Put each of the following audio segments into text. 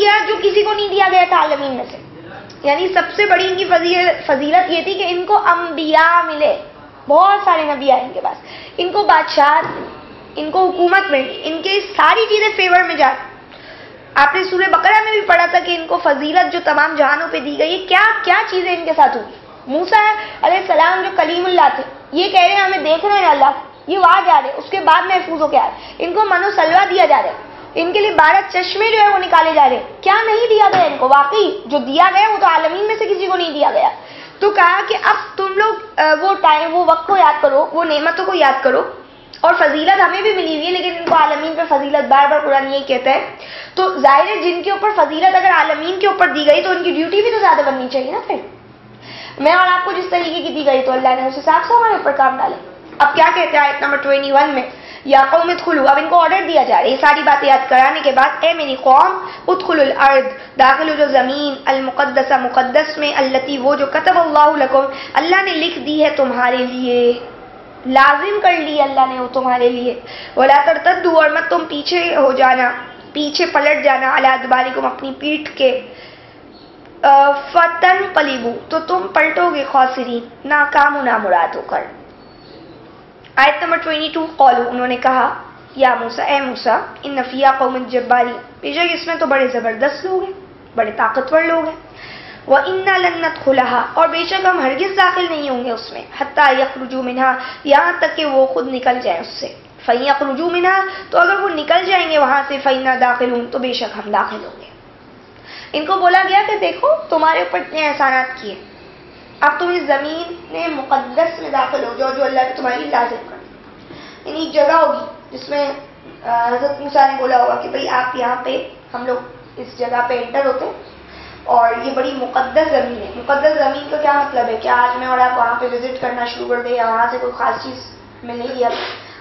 دیا جو کسی کو نہیں دیا گیا تھا عالمین میں سے. یعنی سب سے بڑی ان کی فضیلت یہ تھی کہ ان کو انبیاء ملے, بہت سارے نبی آئے ان کے پاس, ان کو بادشاہ, ان کو حکومت ملی, ان کے ساری چیزیں فیور میں جا. آپ نے سورہ بقرہ میں بھی پڑھا تھا کہ ان کو فضیلت جو تمام جہانوں پہ دی گئی, کیا کیا چیزیں ان کے ساتھ ہوئی. موسیٰ علیہ السلام جو کلیم اللہ تھے, یہ کہہ رہے ہیں ہمیں دیکھ رہے ہیں اللہ, یہ وہاں جا رہے, اس کے بعد محفوظ ہو کے آ رہے. ان کو منو سلوا دیا جا رہا ہے, ان کے لیے 12 چشمے جو ہے وہ نکالے جا رہے. کیا نہیں دیا گیا ان کو؟ واقعی جو دیا گیا وہ تو عالمین میں سے کسی کو نہیں دیا گیا. تو کہا کہ اب تم لوگ وہ وقت کو یاد کرو, وہ نعمتوں کو یاد کرو, اور فضیلت ہمیں بھی ملی ہوئی ہے لیکن ان کو عالمین پہ فضیلت بار بار قرآن یہی کہتا ہے. تو ظاہر ہے جن کے اوپر فضیلت اگر عالمین کے اوپر دی گئی تو ان کی ڈیوٹی بھی تو زیادہ بننی چاہیے نا. پھر میں اور آپ کو جس طریقے کی دی گئی تو اللہ نے اس حساب سے ہمارے اوپر کام ڈالے. اب کیا کہتے ہیں آیت نمبر 21 میں, یا قوم ادخلوا, اب ان کو آرڈر دیا جا رہا ہے. یہ ساری باتیں یاد کرانے کے بعد, اے میری قوم, ادخلوا الارض, داخل ہو جو زمین, المقدسہ, مقدس میں, التی, وہ جو کتب اللہ لکم, اللہ نے لکھ دی ہے تمہارے لیے, لازم کر لی اللہ نے وہ تمہارے لیے. ولا ترتدوا, اور مت تم پیچھے ہو جانا, پیچھے پلٹ جانا, علی ادبارکم, اپنی پیٹھ کے, فتنقلبوا, تو تم پلٹو گے خاسرین, ناکام و نامراد ہو کر. آیت نمبر 22, قالوا, انہوں نے کہا, یا موسیٰ, اے موسیٰ, ان فیہا قوم جبارین, بے شک اس میں تو بڑے زبردست لوگ ہیں, بڑے طاقتور لوگ ہیں. وَإِنَّا لَن نَدْخُلَهَا, اور بے شک ہم ہرگز داخل نہیں ہوں گے اس میں, حَتَّى يَخْرُجُوا مِنْهَا, یہاں تک کہ وہ خود نکل جائیں اس سے. فَإِن يَخْرُجُوا مِنْهَا, تو اگر وہ نکل جائیں گے وہاں سے, فَإِنَّا دَاخِلُونَ, تو بے شک ہم داخل ہوں گے. ان کو بولا گیا کہ دیکھو تمہارے اوپر اتنے احسانات کیے, اب تم اس زمین مقدس میں داخل ہو جاؤ جو اللہ نے تمہاری لازم کر. یعنی ایک جگہ ہوگی جس میں حضرت موسیٰ نے بولا ہوگا کہ بھئی آپ یہاں پہ, ہم لوگ اس جگہ پہ انٹر ہوتے ہیں, اور یہ بڑی مقدس زمین ہے. مقدس زمین کا کیا مطلب ہے کہ آج میں اور آپ وہاں پہ وزٹ کرنا شروع کر دیں یا وہاں سے کوئی خاص چیز ملے گی. اب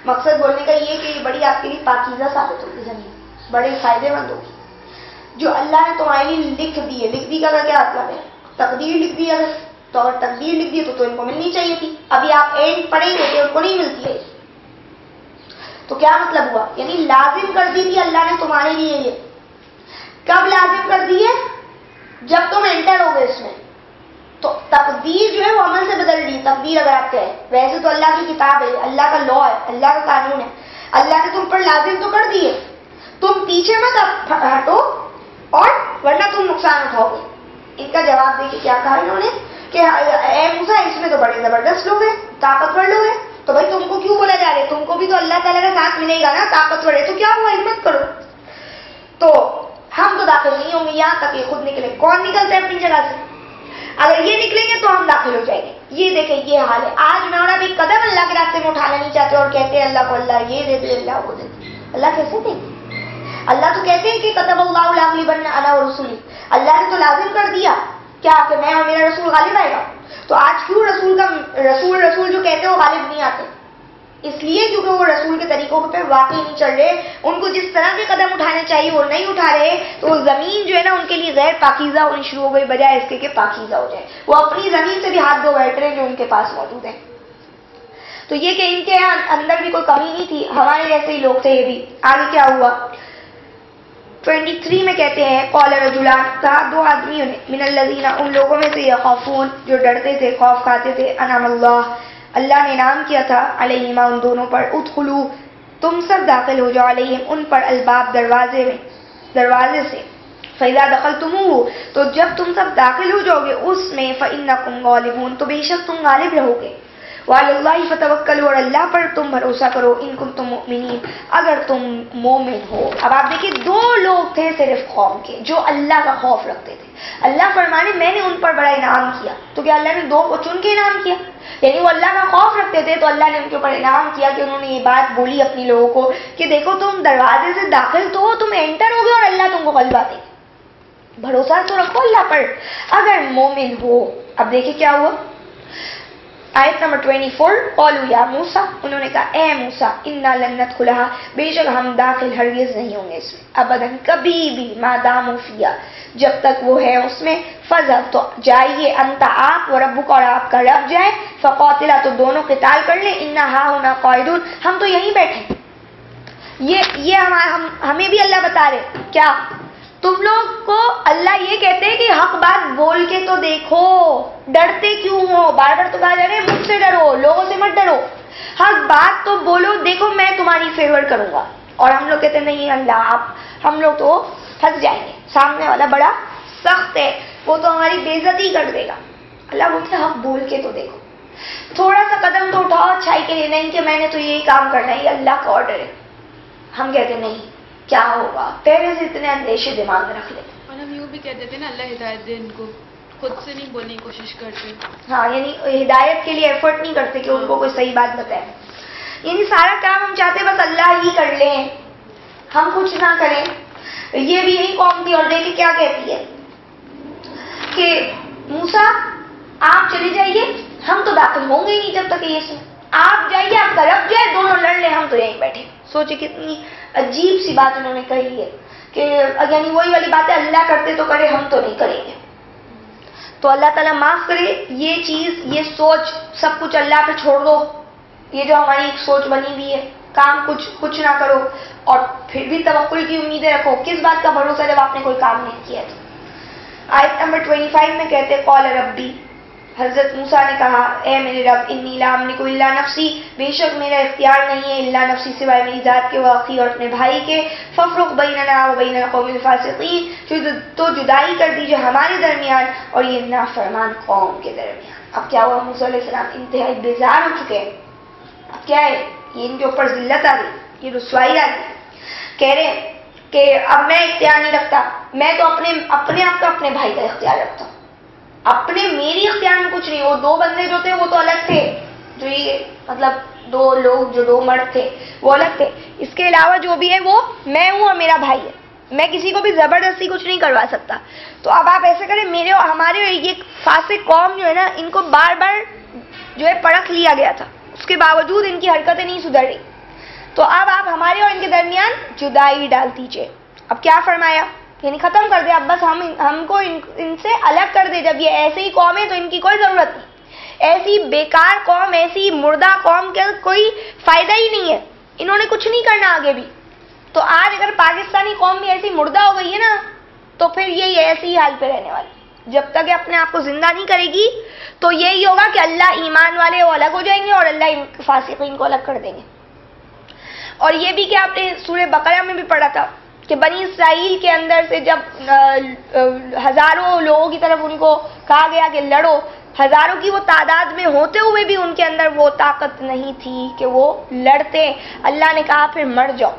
مقصد بولنے کا یہ کہ یہ بڑی آپ کے لیے پاکیزہ ثابت ہوگی زمین, بڑے فائدے مند ہوگی, جو اللہ نے تمہارے لیے لکھ دی ہے. لکھ دی کا کیا مطلب ہے؟ تقدیر لکھ دی. اگر تو اگر تقدیر لکھ دی تو ان کو ملنی چاہیے تھی. ابھی آپ اینڈ پڑھیں گے کہ ان کو نہیں ملتی ہے, تو کیا مطلب ہوا؟ یعنی لازم کر دی تھی اللہ نے تمہارے لیے. یہ کب لازم کر دی ہے؟ جب تم انٹر ہو گئے اس میں. تو تقدیر جو ہے وہ عمل سے بدل دی. تقدیر اگر آپ کہیں, ویسے تو اللہ کی کتاب ہے, اللہ کا لا ہے, اللہ کا قانون ہے, اللہ نے تم پر لازم تو کر دی ہے. تم پیچھے مت ہٹو, اور ورنہ تم نقصان اٹھاؤ گے. ان کا جواب دیکھیے کیا کہا انہوں نے کہ اے موسیٰ, اس میں تو بڑے زبردست لوگ ہیں, طاقتور لوگ ہیں. تو بھائی تم کو کیوں بولا جا رہا ہے؟ تم کو بھی تو اللہ تعالیٰ کا ساتھ ملے گا نا, طاقتور ہے تو کیا ہوا, ہمت کرو. تو ہم تو داخل نہیں ہوں گے یہاں تک یہ خود نکلے. کون نکلتا ہے اپنی جگہ سے؟ اگر یہ نکلیں گے تو ہم داخل ہو جائیں گے. یہ دیکھیں یہ حال ہے. آج میں اور اب ایک قدم اللہ کے راستے میں اٹھانا نہیں چاہتے اور کہتے ہیں اللہ کو اللہ یہ دے دے, اللہ وہ دے دے. اللہ کیسے دے گی؟ اللہ تو کہتے ہیں کہ کتب اللہ لأغلبن انا ورسلی, اللہ نے تو لازم کر دیا کیا کہ میں اور میرا رسول غالب آئے گا. تو آج کیوں رسول جو کہتے ہیں وہ غالب نہیں آتے؟ اس لیے کیونکہ وہ رسول کے طریقوں پہ واقعی نہیں چل رہے. ان کو جس طرح کے قدم اٹھانے چاہیے وہ نہیں اٹھا رہے. تو وہ زمین جو ہے نا ان کے لیے غیر پاکیزہ ہونی شروع ہو گئی, بجائے اس کے کہ پاکیزہ ہو جائے. وہ اپنی زمین سے بھی ہاتھ دھو بیٹھ رہے جو ان کے پاس موجود ہے. تو یہ کہ ان کے اندر بھی کوئی کمی نہیں تھی, ہمارے جیسے ہی لوگ تھے یہ بھی. آگے کیا ہوا 23 میں کہتے ہیں, قال رجلان, کہا دو آدمیوں نے, من الذین, ان لوگوں میں سے, یخافون, جو ڈرتے تھے, خوف کھاتے تھے, انعم اللہ, اللہ نے انعام کیا تھا, علیہما, ان دونوں پر, ادخلوا, تم سب داخل ہو جاؤ, علیہم, ان پر, الباب, دروازے سے, فَإِذَا دَخَلْتُمُوهُ, تو جب تم سب داخل ہو جاؤ گے اس میں, فَإِنَّكُمْ غَالِبُونَ, تو بے شک تم غالب رہو گے. وَعَلَى اللَّهِ فَتَوَكَّلُوا, اور اللہ پر تم بھروسہ کرو, ان كُنتُم مُؤْمِنِينَ, اگر تم مومن ہو. اب آپ دیکھیں دو لوگ تھے صرف قوم کے جو اللہ کا خوف رکھتے تھے. اللہ فرمانے میں نے ان پر بڑا انعام کیا. تو کیا اللہ نے دو کو چن کے انعام کیا؟ یعنی وہ اللہ کا خوف رکھتے تھے تو اللہ نے ان کے اوپر انعام کیا کہ انہوں نے یہ بات بولی اپنی لوگوں کو کہ دیکھو تم دروازے سے داخل تو ہو, تم انٹر ہو گے اور اللہ تم کو غلبہ دے. بھروسہ تو رکھو اللہ پر اگر مومن ہو. اب دیکھیں کیا ہوا, آیت نمبر 24, قالوا یا موسیٰ, انہوں نے کہا اے موسیٰ, انا لن ندخلها, بے شک ہم داخل ہرگز نہیں ہوں گے اس میں, ابداً, کبھی بھی, ما داموا فیہا, جب تک وہ ہے اس میں, فذهب, تو جائیے, انت, آپ, وربک, اور آپ کا رب جائے, فقاتلا, تو دونوں قتال کر لیں, انا ہاہنا قاعدون, ہم تو یہیں بیٹھے. یہ ہمیں بھی اللہ بتا رہے کیا, تم لوگ کو اللہ یہ کہتے ہیں کہ حق بات بول کے تو دیکھو، ڈرتے کیوں ہو؟ بار بار تو کہا جا رہا ہے مجھ سے ڈرو، لوگوں سے مت ڈرو، حق بات تو بولو، دیکھو میں تمہاری فیور کروں گا. اور ہم لوگ کہتے ہیں نہیں اللہ ہم لوگ تو پھنس جائیں گے، سامنے والا بڑا سخت ہے، وہ تو ہماری بے عزتی کر دے گا. اللہ بولتے حق بول کے تو دیکھو، تھوڑا سا قدم تو اٹھاؤ اچھائی کے لیے، نہیں کہ میں نے تو یہی کام کرنا ہے، یہ اللہ کا آرڈر ہے. ہم کہتے نہیں کیا ہوگا، پہلے سے اتنے اندیشے دماغ میں رکھ لیتے. اور ہم یوں بھی کہتے تھے نا اللہ ہدایت دے ان کو، خود سے نہیں بولنے کی کوشش کرتے. ہاں یعنی ہدایت کے لیے ایفرٹ نہیں کرتے کہ ان کو کوئی صحیح بات بتائے. یعنی سارا کام ہم چاہتے بس اللہ ہی کر لیں، ہم کچھ نہ کریں. یہ بھی یہی قوم تھی. اور دیکھیں کیا کہتی ہے کہ موسیٰ آپ چلے جائیے، ہم تو داخل ہوں گے ہی نہیں جب تک یہ سن، آپ جائیے، آپ کا رب جائے، دونوں لڑ لیں، ہم تو یہیں بیٹھے. سوچے کتنی عجیب سی بات انہوں نے کہی ہے کہ یعنی وہی والی بات ہے، اللہ کرتے تو کرے، ہم تو نہیں کریں گے. تو اللہ تعالیٰ معاف کرے یہ چیز، یہ سوچ سب کچھ اللہ پہ چھوڑ دو. یہ جو ہماری ایک سوچ بنی ہوئی ہے، کام کچھ نہ کرو اور پھر بھی توکل کی امیدیں رکھو. کس بات کا بھروسہ جب آپ نے کوئی کام نہیں کیا تو. آیت نمبر 25 میں کہتے قال ربی، حضرت موسیٰ نے کہا اے میرے رب انی لا املک الا نفسی، بے شک میرا اختیار نہیں ہے الا نفسی سوائے میری ذات کے، واخی اور اپنے بھائی کے، فافرق بیننا و بین القوم الفاسقین، تو جدائی کر دیجیے ہمارے درمیان اور یہ نافرمان قوم کے درمیان. اب کیا ہوا، موسیٰ علیہ السلام انتہائی بیزار ہو چکے ہیں. اب کیا ہے، یہ ان کے اوپر ذلت آ گئی، یہ رسوائی آ گئی. کہہ رہے ہیں کہ اب میں اختیار نہیں رکھتا، میں تو اپنے آپ کا اپنے بھائی کا اختیار رکھتا ہوں، اپنے میری اختیار میں کچھ نہیں. وہ دو بندے جو تھے وہ تو الگ تھے، جو یہ مطلب دو لوگ جو دو مرد تھے وہ الگ تھے. اس کے علاوہ جو بھی ہے وہ میں ہوں اور میرا بھائی ہے، میں کسی کو بھی زبردستی کچھ نہیں کروا سکتا. تو اب آپ ایسے کریں، میرے اور ہمارے یہ فاسق قوم جو ہے نا، ان کو بار بار جو ہے پرکھ لیا گیا تھا، اس کے باوجود ان کی حرکتیں نہیں سدھر رہی. تو اب آپ ہمارے اور ان کے درمیان جدائی ڈال دیجیے. اب کیا فرمایا، یعنی ختم کر دے، اب بس ہم کو ان سے الگ کر دے. جب یہ ایسے ہی قوم ہے تو ان کی کوئی ضرورت نہیں، ایسی بیکار قوم، ایسی مردہ قوم کا کوئی فائدہ ہی نہیں ہے، انہوں نے کچھ نہیں کرنا آگے بھی. تو آج اگر پاکستانی قوم بھی ایسی مردہ ہو گئی ہے نا، تو پھر یہ ایسی ہی حال پہ رہنے والی. جب تک یہ اپنے آپ کو زندہ نہیں کرے گی تو یہی ہوگا کہ اللہ ایمان والے وہ الگ ہو جائیں گے اور اللہ فاسقین کو الگ کر دیں گے. اور یہ بھی کہ آپ نے سورہ بقرہ میں بھی پڑھا تھا کہ بنی اسرائیل کے اندر سے جب ہزاروں لوگوں کی طرف ان کو کہا گیا کہ لڑو، ہزاروں کی وہ تعداد میں ہوتے ہوئے بھی ان کے اندر وہ طاقت نہیں تھی کہ وہ لڑتے. اللہ نے کہا پھر مر جاؤ.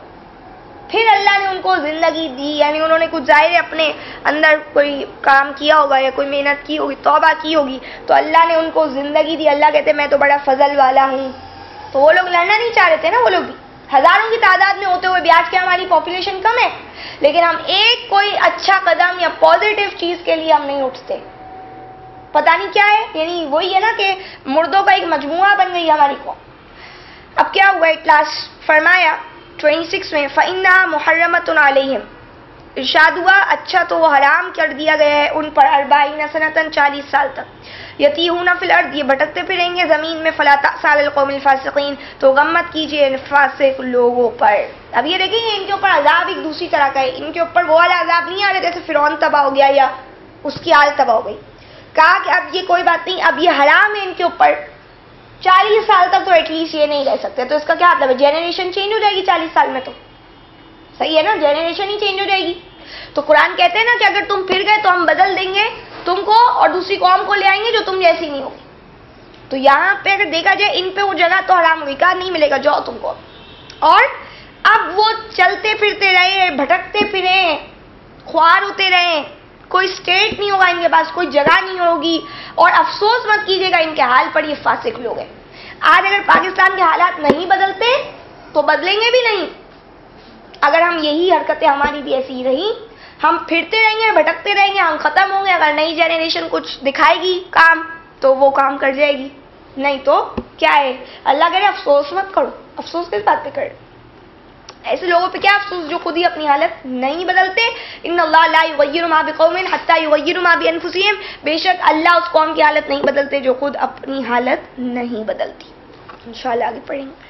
پھر اللہ نے ان کو زندگی دی، یعنی انہوں نے کچھ ظاہر اپنے اندر کوئی کام کیا ہوگا یا کوئی محنت کی ہوگی، توبہ کی ہوگی، تو اللہ نے ان کو زندگی دی. اللہ کہتے میں تو بڑا فضل والا ہوں. تو وہ لوگ لڑنا نہیں چاہ رہے تھے نا، وہ لوگ بھی ہزاروں کی تعداد میں ہوتے ہوئے بھی. آج کے ہماری پاپولیشن کم ہے لیکن ہم ایک کوئی اچھا قدم یا پازیٹیو چیز کے لیے ہم نہیں اٹھتے. پتہ نہیں کیا ہے، یعنی وہی ہے نا کہ مردوں کا ایک مجموعہ بن گئی ہماری قوم. اب کیا ہوا، ایک لاسٹ فرمایا 26 میں فَإِنَّهَا مُحَرَّمَةٌ عَلَيْهِمْ، ارشاد ہوا اچھا تو وہ حرام کر دیا گیا ہے ان پر 40 سنتاً 40 سال تک. یتیہون فی الارض، یہ بھٹکتے پھریں گے زمین میں. فلا تأس علی القوم الفاسقین، تو غم مت کیجیے فاسق لوگوں پر. اب یہ دیکھیں ان کے اوپر عذاب ایک دوسری طرح کا ہے. ان کے اوپر وہ والا عذاب نہیں آ رہا جیسے فرعون تباہ ہو گیا یا اس کی حالت تباہ ہو گئی. کہا کہ اب یہ کوئی بات نہیں، اب یہ حرام ہے ان کے اوپر. 40 سال تک تو ایٹ لیسٹ یہ نہیں رہ سکتے. تو اس کا کیا مطلب ہے، جنریشن چینج ہو جائے گی 40 سال میں. تو صحیح ہے نا، جنریشن ہی چینج ہو جائے گی. تو قرآن کہتے ہیں نا کہ اگر تم پھر گئے تو ہم بدل دیں گے تم کو اور دوسری قوم کو لے آئیں گے جو تم جیسی نہیں ہوگی. تو یہاں پہ اگر دیکھا جائے ان پہ وہ جگہ تو حرام ہوگی، کہا نہیں ملے گا جاؤ تم کو. اور اب وہ چلتے پھرتے رہے، بھٹکتے پھرے، خوار ہوتے رہے، کوئی اسٹیٹ نہیں ہوگا ان کے پاس، کوئی جگہ نہیں ہوگی. اور افسوس مت کیجیے گا ان کے حال پر، یہ فاسق لوگ ہیں. آج اگر پاکستان کے حالات نہیں بدلتے تو بدلیں گے بھی نہیں. اگر ہم یہی حرکتیں ہماری بھی ایسی ہی رہی، ہم پھرتے رہیں گے، بھٹکتے رہیں گے، ہم ختم ہوں گے. اگر نئی جنریشن کچھ دکھائے گی کام تو وہ کام کر جائے گی، نہیں تو کیا ہے. اللہ کہہ رہے افسوس مت کرو. افسوس کس بات پہ کرے، ایسے لوگوں پہ کیا افسوس جو خود ہی اپنی حالت نہیں بدلتے. ان اللہ لا یغیر ما بقوم حتی یغیروا ما بانفسہم، بے شک اللہ اس قوم کی حالت نہیں بدلتے جو خود اپنی حالت نہیں بدلتی. انشاءاللہ آگے پڑھیں گے.